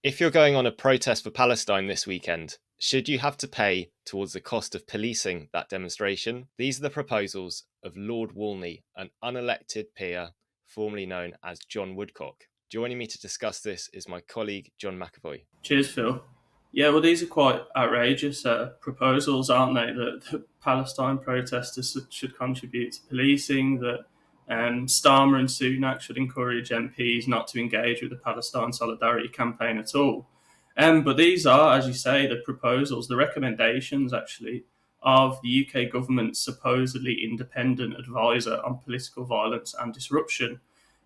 If you're going on a protest for Palestine this weekend, should you have to pay towards the cost of policing that demonstration? These are the proposals of Lord Walney, an unelected peer, formerly known as John Woodcock. Joining me to discuss this is my colleague John McAvoy. Cheers, Phil. Yeah, well, these are quite outrageous proposals, aren't they? That Palestine protesters should contribute to policing, that Starmer and Sunak should encourage MPs not to engage with the Palestine Solidarity Campaign at all. But these are, as you say, the proposals, the recommendations, actually, of the UK government's supposedly independent advisor on political violence and disruption,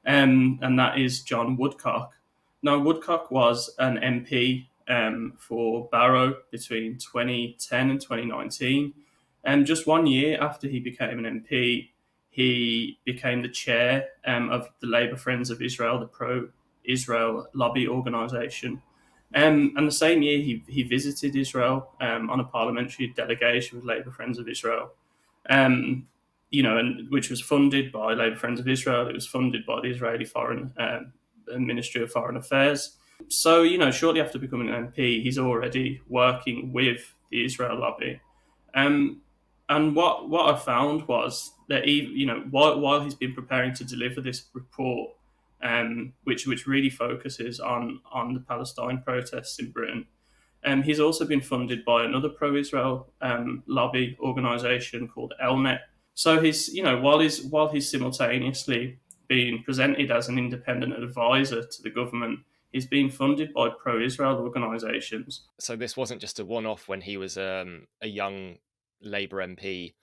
and that is John Woodcock. Now, Woodcock was an MP for Barrow between 2010 and 2019. And just 1 year after he became an MP, he became the chair of the Labour Friends of Israel, the pro-Israel lobby organisation. And the same year, he visited Israel on a parliamentary delegation with Labour Friends of Israel. And which was funded by Labour Friends of Israel. It was funded by the Israeli Foreign Ministry of Foreign Affairs. So, shortly after becoming an MP, he's already working with the Israel lobby. And what I found was that while he's been preparing to deliver this report, which really focuses on the Palestine protests in Britain, he's also been funded by another pro-Israel lobby organisation called Elnet. So while he's simultaneously being presented as an independent advisor to the government, he's being funded by pro-Israel organisations. So this wasn't just a one-off when he was a young Labour MP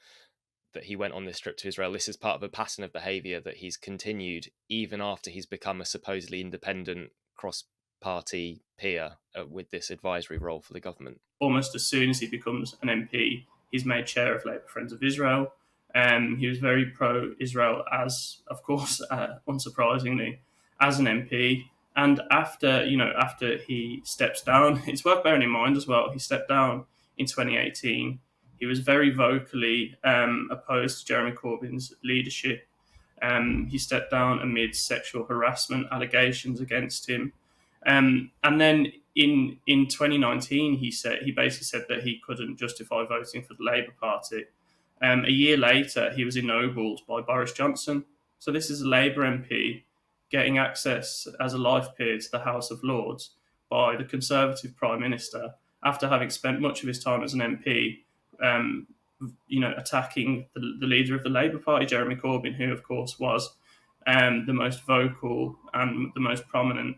that he went on this trip to Israel. This is part of a pattern of behaviour that he's continued even after he's become a supposedly independent cross-party peer with this advisory role for the government. Almost as soon as he becomes an MP, he's made chair of Labour Friends of Israel. He was very pro-Israel, as, of course, unsurprisingly, as an MP. And after he steps down, it's worth bearing in mind as well, he stepped down in 2018. He was very vocally opposed to Jeremy Corbyn's leadership. He stepped down amid sexual harassment allegations against him. And then in 2019, he basically said that he couldn't justify voting for the Labour Party. A year later, he was ennobled by Boris Johnson. So this is a Labour MP getting access as a life peer to the House of Lords by the Conservative Prime Minister after having spent much of his time as an MP, attacking the leader of the Labour Party, Jeremy Corbyn, who, of course, was the most vocal and the most prominent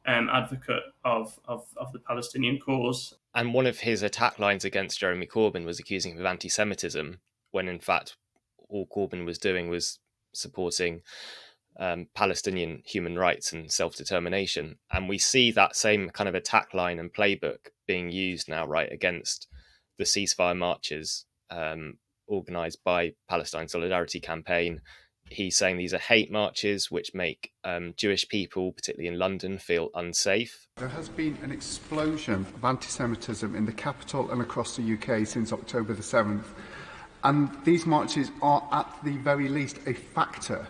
advocate of the Palestinian cause. And one of his attack lines against Jeremy Corbyn was accusing him of anti-Semitism, when in fact all Corbyn was doing was supporting Palestinian human rights and self-determination. And we see that same kind of attack line and playbook being used now, right, against the ceasefire marches organised by Palestine Solidarity Campaign. He's saying these are hate marches which make Jewish people, particularly in London, feel unsafe. There has been an explosion of anti-Semitism in the capital and across the UK since October the 7th. And these marches are, at the very least, a factor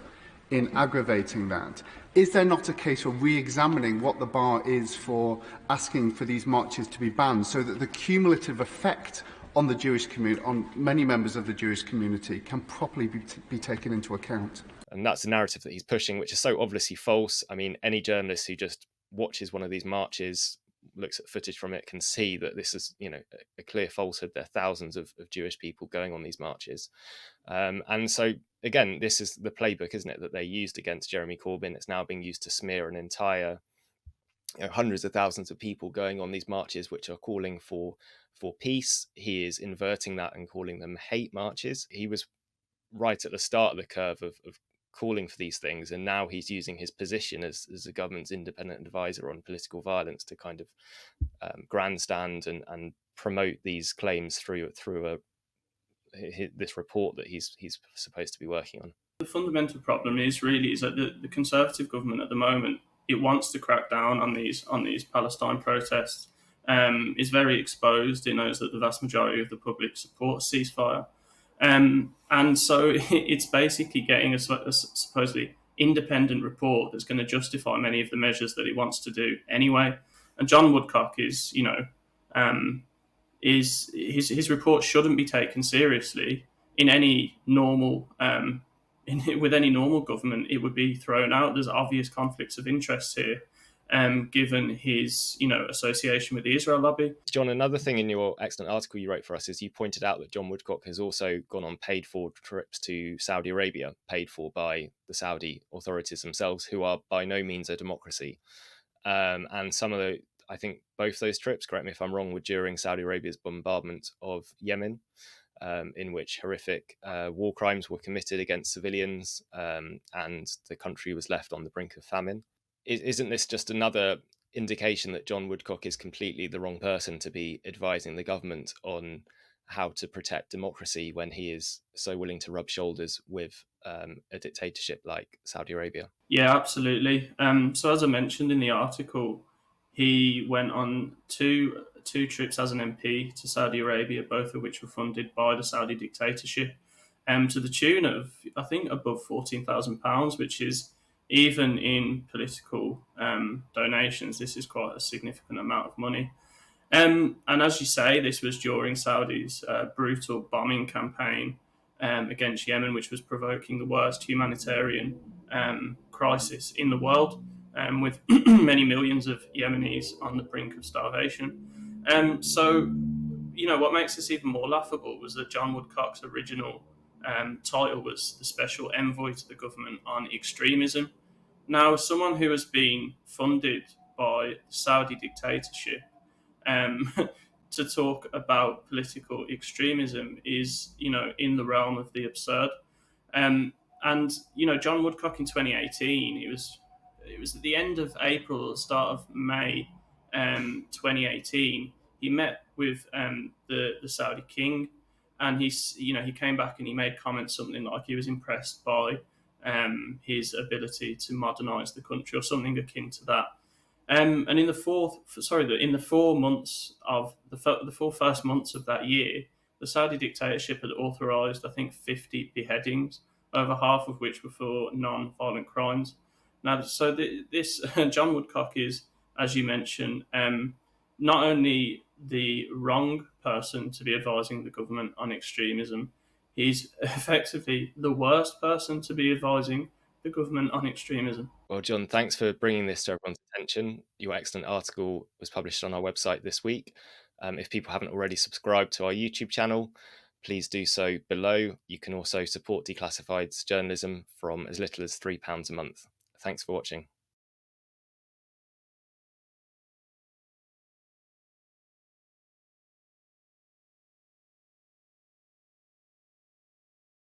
in aggravating that. Is there not a case for re-examining what the bar is for asking for these marches to be banned, so that the cumulative effect on the Jewish community, on many members of the Jewish community, can properly be taken into account? And that's the narrative that he's pushing, which is so obviously false. I mean, any journalist who just watches one of these marches, looks at footage from it, can see that this is, a clear falsehood. There are thousands of Jewish people going on these marches. And so, again, this is the playbook, isn't it, that they used against Jeremy Corbyn. It's now being used to smear an entire hundreds of thousands of people going on these marches, which are calling for peace. He is inverting that and calling them hate marches. He was right at the start of the curve of calling for these things, and now he's using his position as the government's independent advisor on political violence to kind of grandstand and promote these claims through this report that he's supposed to be working on. The fundamental problem is that the Conservative government at the moment, it wants to crack down on these Palestine protests. Is very exposed. It knows that the vast majority of the public supports ceasefire. And so it's basically getting a supposedly independent report that's going to justify many of the measures that it wants to do anyway. And John Woodcock is, is his report shouldn't be taken seriously in any normal with any normal government. It would be thrown out. There's obvious conflicts of interest here, given his association with the Israel lobby. John, another thing in your excellent article you wrote for us is you pointed out that John Woodcock has also gone on paid-for trips to Saudi Arabia, paid for by the Saudi authorities themselves, who are by no means a democracy. And some of the, I think both those trips, correct me if I'm wrong, were during Saudi Arabia's bombardment of Yemen, in which horrific war crimes were committed against civilians, and the country was left on the brink of famine. Isn't this just another indication that John Woodcock is completely the wrong person to be advising the government on how to protect democracy when he is so willing to rub shoulders with a dictatorship like Saudi Arabia? Yeah, absolutely. So as I mentioned in the article, he went on two trips as an MP to Saudi Arabia, both of which were funded by the Saudi dictatorship, to the tune of, I think, above £14,000, which is, even in political donations, this is quite a significant amount of money. And as you say, this was during Saudi's brutal bombing campaign against Yemen, which was provoking the worst humanitarian crisis in the world, with many millions of Yemenis on the brink of starvation. So, what makes this even more laughable was that John Woodcock's original title was the Special Envoy to the Government on Extremism. Now, someone who has been funded by the Saudi dictatorship to talk about political extremism is, in the realm of the absurd. And John Woodcock in 2018, it was at the end of April, the start of May 2018. He met with the Saudi king, and he came back and he made comments something like he was impressed by his ability to modernise the country, or something akin to that. And in the four first months of that year, the Saudi dictatorship had authorised, I think, 50 beheadings, over half of which were for non-violent crimes. Now, so this John Woodcock is, as you mentioned, not only the wrong person to be advising the government on extremism, he's effectively the worst person to be advising the government on extremism. Well, John, thanks for bringing this to everyone's attention. Your excellent article was published on our website this week. If people haven't already subscribed to our YouTube channel, please do so below. You can also support Declassified's journalism from as little as £3 a month. Thanks for watching.